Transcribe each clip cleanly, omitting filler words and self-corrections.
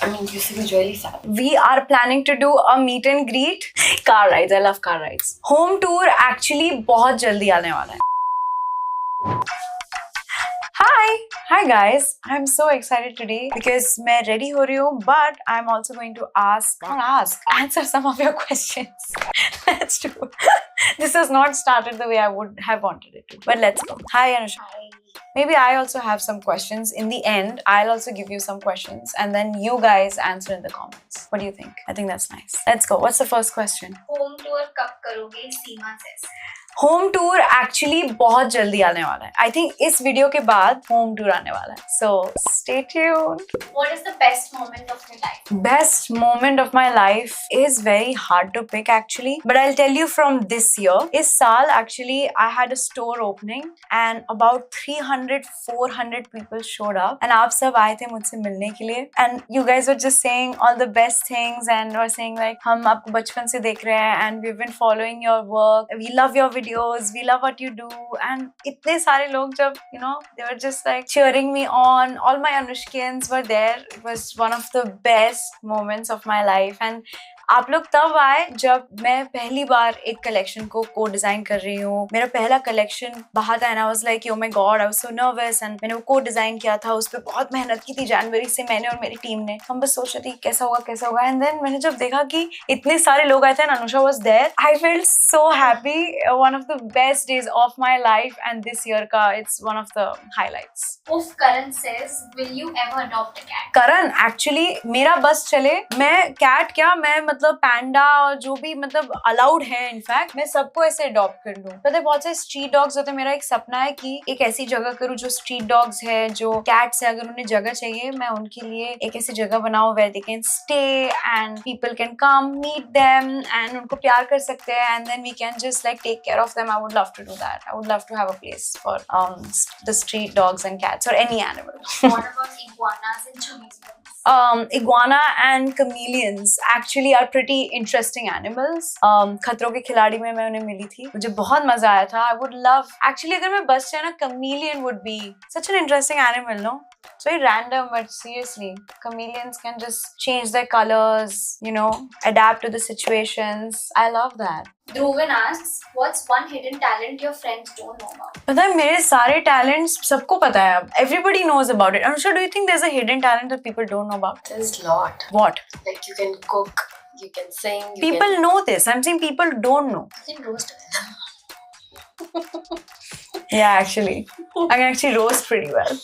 I mean, you seem really sad. We are planning to do a meet and greet. Car rides. I love car rides. Home tour actually बहुत जल्दी आने वाला है. Hi guys. I'm so excited today because मैं ready हो रही हूँ, but I'm also going to answer some of your questions. Let's do. This has not started the way I would have wanted it to, but let's go. Hi Anusha. Hi. Maybe I also have some questions. In the end, I'll also give you some questions and then you guys answer in the comments. What do you think? I think that's nice. Let's go. What's the first question? Home tour कब करोगे? सीमा says. Home tour actually बहुत जल्दी आने वाला है. I think इस video के बाद होम टूर आने वाला है. So stay tuned. What is the best moment of your life? Best moment of my life is very hard to pick actually, but I'll tell you from this year. इस साल actually I had a store opening and about 300-400 people showed up and आप सब आए थे मुझसे मिलने के लिए and you guys were just saying all the best things and were saying like हम आपको बचपन से देख रहे हैं and we've been following your work, we love your videos, we love what you do and इतने सारे लोग जब you know they were just like cheering me on. All my Anushkians were there. It was one of the best moments of my life and आप लोग तब आए जब मैं पहली बार एक कलेक्शन को को डिजाइन कर रही हूँ. मेरा पहला कलेक्शन बाहर था and I was like, oh my god, I was so nervous and मैंने वो को डिजाइन किया था. उस पर बहुत मेहनत की थी जनवरी से मैंने और मेरी टीम ने. हम बस सोच रहे थे कैसा होगा and then मैंने जब देखा कि इतने सारे लोग आए थे and Anusha was there, I felt so happy. One of the best days of my life and this year का it's one of the highlights. If Karan says, will you ever adopt a cat? Karan actually मेरा बस चले मैं cat क्या मैं मतलब पैंडा और जो भी मतलब अलाउड है इनफैक्ट मैं सबको ऐसे अडॉप्ट कर लूं. पता है बहुत से स्ट्रीट डॉग्स होते हैं. मेरा एक सपना है कि एक ऐसी जगह करूं जो स्ट्रीट डॉग्स है जो कैट्स है अगर उन्हें जगह चाहिए मैं उनके लिए एक ऐसी जगह बनाऊं where they can stay and people can come meet them and उनको प्यार कर सकते हैं and then we can just like take care of them. I would love to do that. I would love to have a place for the street dogs and cats or any animal. What about iguanas and chimpanzees? Iguana and chameleons actually are pretty interesting animals. खतरों के खिलाड़ी में मैं उन्हें मिली थी. मुझे बहुत मजा आया था. I would love actually अगर मैं बस जाए ना chameleon would be such an interesting animal, no? It's very random, but seriously, chameleons can just change their colors, you know, adapt to the situations. I love that. Dhruvan asks, what's one hidden talent your friends don't know about? पता है मेरे सारे talents सबको पता है अब. Everybody knows about it. Anusha, do you think there's a hidden talent that people don't know about? There's a lot. What? Like you can cook, you can sing. People know this. I'm saying people don't know. You can roast them. Yeah, actually. I can actually roast pretty well.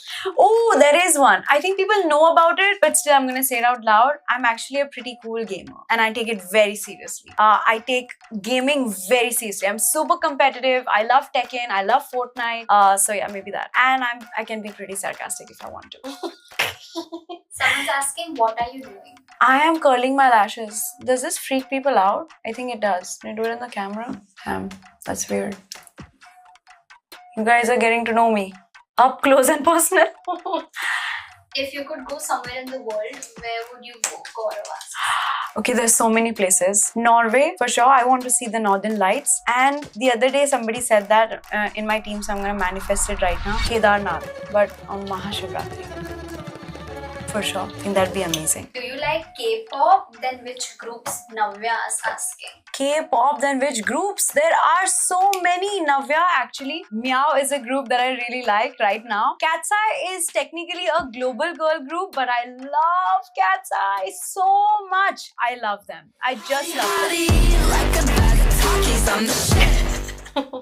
Oh, there is one. I think people know about it, but still I'm going to say it out loud. I'm actually a pretty cool gamer and I take it very seriously. I take gaming very seriously. I'm super competitive. I love Tekken. I love Fortnite. So yeah, maybe that. And I can be pretty sarcastic if I want to. Someone's asking, what are you doing? I am curling my lashes. Does this freak people out? I think it does. Can I do it in the camera? Damn, that's weird. You guys are getting to know me up close and personal. If you could go somewhere in the world, where would you go? Gaurav asks. Okay, there's so many places. Norway, for sure. I want to see the Northern Lights. And the other day, somebody said that in my team, so I'm going to manifest it right now. Kedarnath, but on Mahashivratri. For sure. I think that'd be amazing. Do you like K-pop? Then which groups? Navya is asking. K-pop, then which groups? There are so many. Navya, actually. Meow is a group that I really like right now. Cat's Eye is technically a global girl group, but I love Cat's Eye so much. I love them. I just love them.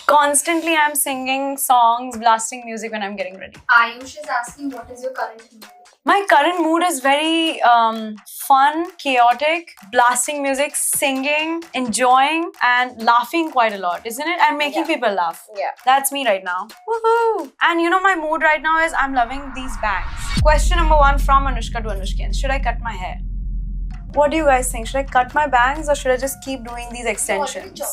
Constantly I'm singing songs, blasting music when I'm getting ready. Ayush is asking, what is your current mood? My current mood is very fun, chaotic, blasting music, singing, enjoying and laughing quite a lot, isn't it? And making people laugh. Yeah. That's me right now. Woohoo! And you know my mood right now is I'm loving these bangs. Question number 1 from Anushka to Anushkin. Should I cut my hair? What do you guys think? Should I cut my bangs or should I just keep doing these extensions?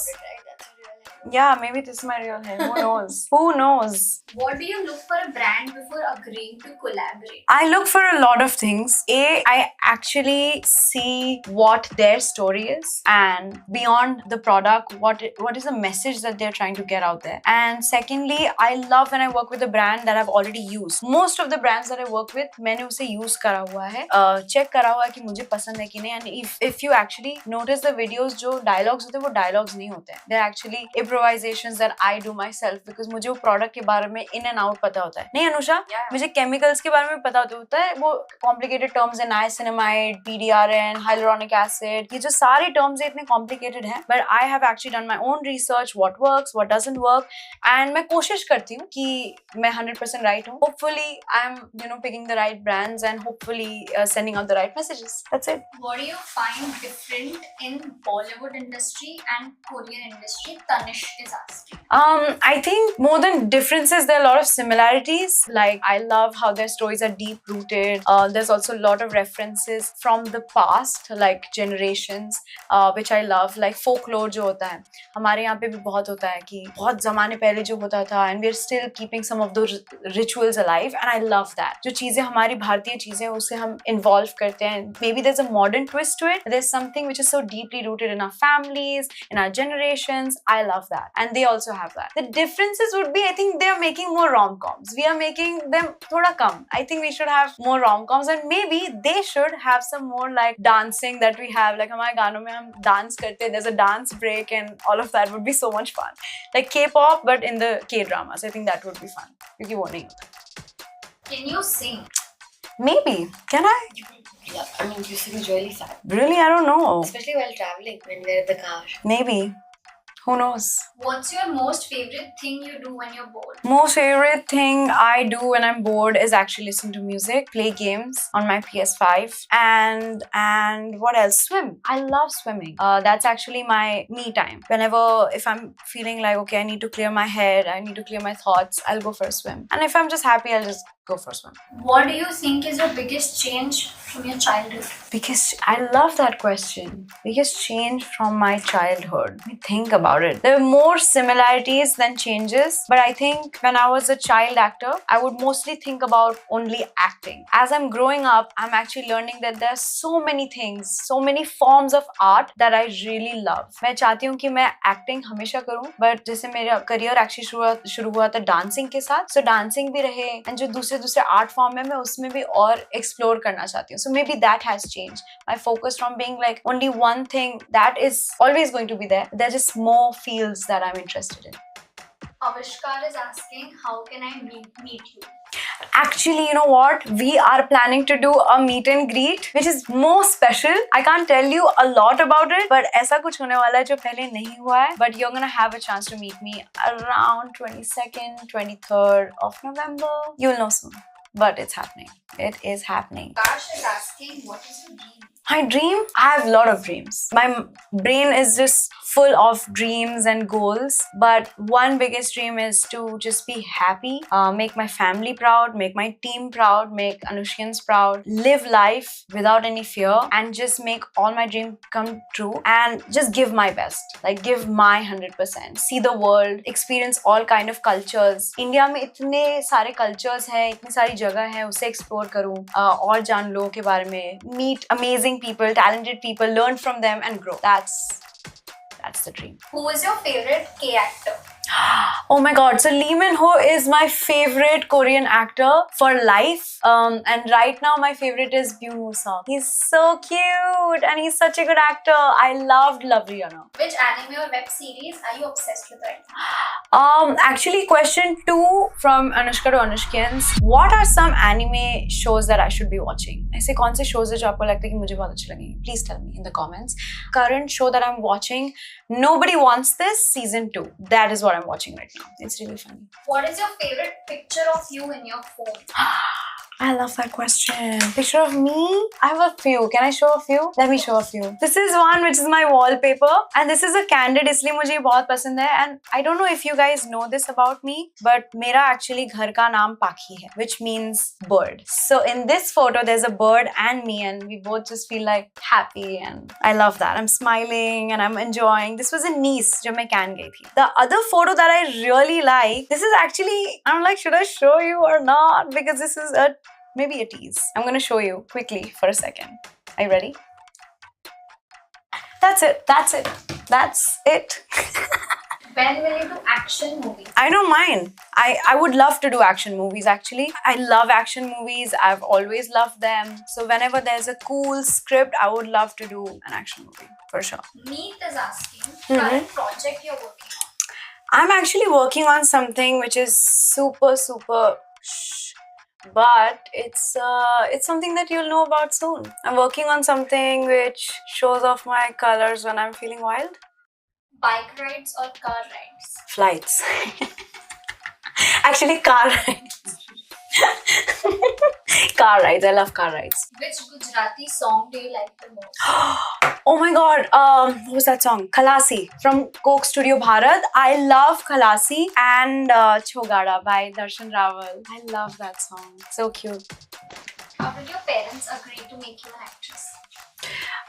Yeah, maybe this is my real hair. Who knows? Who knows? What do you look for a brand before agreeing to collaborate? I look for a lot of things. I actually see what their story is, and beyond the product, what is the message that they're trying to get out there. And secondly, I love when I work with a brand that I've already used. Most of the brands that I work with, मैंने उसे use करा हुआ है, check करा हुआ है कि मुझे पसंद है कि नहीं. And if you actually notice the videos, जो dialogues होते हैं वो dialogues नहीं होते हैं. They're actually improvisations that I do myself because मुझे वो product के बारे में in and out पता होता है. नहीं अनुषा, मुझे chemicals के बारे में पता होता है. वो complicated terms है, niacinamide, PDRN, hyaluronic acid, ये जो सारे terms हैं इतने complicated हैं. But I have actually done my own research, what works, what doesn't work, and मैं कोशिश करती हूँ कि मैं 100% right हूँ. Hopefully, I'm picking the right brands and hopefully sending out the right messages. That's it. What do you find different in Bollywood industry and Korean industry? Tanish is asking. I think more than differences, there are a lot of similarities. Like, I love how their stories are deep rooted. There's also a lot of references from the past, like generations, which I love. Like folklore जो होता है, हमारे यहाँ पे भी बहुत होता है कि बहुत ज़माने पहले जो होता था, and we're still keeping some of those rituals alive, and I love that. जो चीज़ें हमारी भारतीय चीज़ें उसे हम involve करते हैं. Maybe there's a modern twist to it. There's something which is so deeply rooted in our families, in our generations. I love that, and they also have that. The differences would be, I think they are making more rom-coms. We are making them thoda kam. I think we should have more rom-coms, and maybe they should have some more like dancing that we have. Like हमारे गानों में हम dance करते हैं. There's a dance break, and all of that would be so much fun. Like K-pop, but in the K-dramas. I think that would be fun. क्योंकि वो नहीं होता. Can you sing? Maybe. Can I? Yeah, I mean, you sing really fast. Really? I don't know. Especially while traveling when we're in the car. Maybe. Who knows? What's your most favorite thing you do when you're bored? Most favorite thing I do when I'm bored is actually listen to music, play games on my PS5, and what else? Swim. I love swimming. That's actually my me time. Whenever, if I'm feeling like, okay, I need to clear my head, I need to clear my thoughts, I'll go for a swim. And if I'm just happy, I'll just go for a swim. What do you think is your biggest change from your childhood? Because I love that question. Biggest change from my childhood. Let me think about it. There are more similarities than changes, but I think when I was a child actor, I would mostly think about only acting. As I'm growing up, I'm actually learning that there are so many things, so many forms of art that I really love. मैं चाहती हूँ कि मैं acting हमेशा करूँ, but जैसे मेरा career actually शुरू हुआ था dancing के साथ, so dancing भी रहे, and जो दूसरे art form है मैं उसमें भी और explore करना चाहती हूँ. So maybe that has changed. My focus from being like only one thing that is always going to be there. There's just more fields that I'm interested in. Avishkar is asking, how can I meet you? Actually, you know what? We are planning to do a meet and greet, which is more special. I can't tell you a lot about it, but ऐसा कुछ होने वाला है जो पहले नहीं हुआ है. But you're gonna have a chance to meet me around 22nd, 23rd of November. You'll know soon. But it's happening. It is happening. Kash is asking, what is your dream? My dream? I have a lot of dreams. My brain is just full of dreams and goals. But one biggest dream is to just be happy, make my family proud, make my team proud, make Anushkans proud, live life without any fear, and just make all my dreams come true and just give my best. Like give my 100%. See the world, experience all kind of cultures. India में इतने सारे cultures हैं, इतनी सारी जगह है, उसे explore करूँ, और जान लोगों के बारे में, meet amazing people, talented people, learn from them and grow. That's the dream. Who is your favorite K actor? Oh my god, so Lee Min-ho is my favorite Korean actor for life, and right now my favorite is Byung-woo Seo. He's so cute and he's such a good actor. I loved Rihanna. Which anime or web series are you obsessed with right now? Actually, question 2 from Anushka to Anushkins. What are some anime shows that I should be watching? ऐसे कौन से shows हैं जो आपको लगता है कि मुझे बहुत अच्छे लगेंगे? Please tell me in the comments. Current show that I'm watching, Nobody Wants This season 2. That is what I'm watching right now. It's really funny. What is your favorite picture of you in your phone? I love that question. Picture of me? I have a few. Can I show a few? Let me show a few. This is one which is my wallpaper. And this is a candid इसलिए मुझे ये बहुत पसंद है. And I don't know if you guys know this about me, but मेरा actually घर का नाम पाखी है, which means bird. So in this photo, there's a bird and me, and we both just feel like happy, and I love that. I'm smiling and I'm enjoying. This was in Nice जब मैं Cannes गई थी. The other photo that I really like, this is actually, I'm like, should I show you or not? Because this is maybe a tease. I'm gonna show you quickly for a second. Are you ready? That's it. That's it. That's it. When will you do action movies? I don't mind. I would love to do action movies actually. I love action movies. I've always loved them. So whenever there's a cool script, I would love to do an action movie for sure. Meet is asking current project you're working on. I'm actually working on something which is super shh, but it's something that you'll know about soon. I'm working on something which shows off my colors when I'm feeling wild. Bike rides or car rides? Flights. Actually, car rides. Car rides. I love car rides. Which Gujarati song do you like the most? Oh my god, what was that song? Khalasi from Coke Studio Bharat. I love Khalasi and Chogada by Darshan Rawal. I love that song. So cute. How did your parents agree to make you an actress?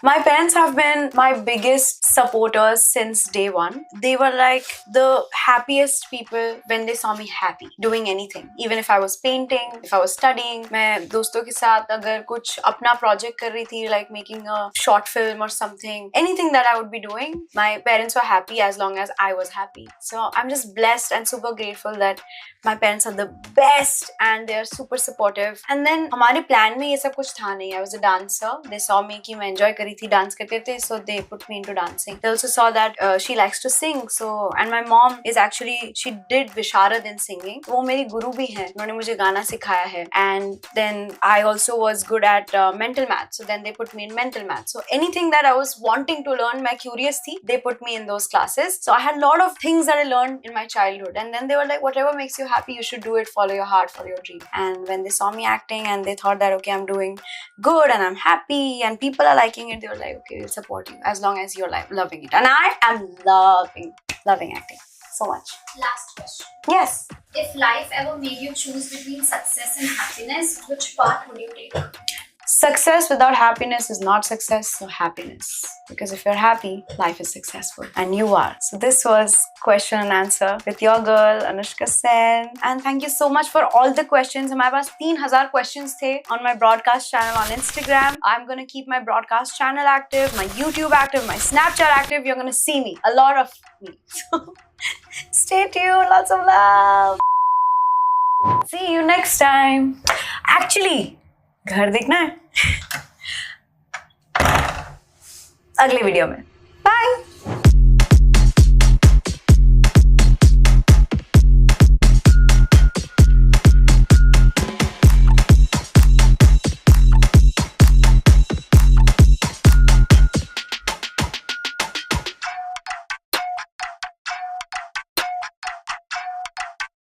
My parents have been my biggest supporters since day one. They were like the happiest people when they saw me happy doing anything. Even if I was painting, if I was studying, मैं दोस्तों के साथ अगर कुछ अपना project कर रही थी, like making a short film or something, anything that I would be doing, my parents were happy as long as I was happy. So I'm just blessed and super grateful that my parents are the best and they are super supportive. And then हमारे plan में ये सब कुछ था नहीं. I was a dancer. They saw me कि मैं enjoy करी थी, dance करते थे, so they put me into dancing. They also saw that she likes to sing. So and my mom is actually, she did Visharad in singing. वो मेरी गुरु भी हैं. उन्होंने मुझे गाना सिखाया है. And then I also was good at mental math. So then they put me in mental math. So anything that I was wanting to learn, मैं curious थी, they put me in those classes. So I had a lot of things that I learned in my childhood. And then they were like, whatever makes you happy, you should do it. Follow your heart, follow your dream. And when they saw me acting and they thought that okay, I'm doing good and I'm happy and people are liking it, they were like, okay, we'll support you as long as you're loving it. And I am loving acting so much. Last question. Yes. If life ever made you choose between success and happiness, which path would you take? Success without happiness is not success, so happiness. Because if you're happy, life is successful. And you are. So this was question and answer with your girl, Anushka Sen. And thank you so much for all the questions. हमारे पास 3000 questions थे on my broadcast channel on Instagram. I'm going to keep my broadcast channel active, my YouTube active, my Snapchat active. You're going to see me. A lot of me. So stay tuned. Lots of love. See you next time. Actually, घर देखना है अगले video में. Bye.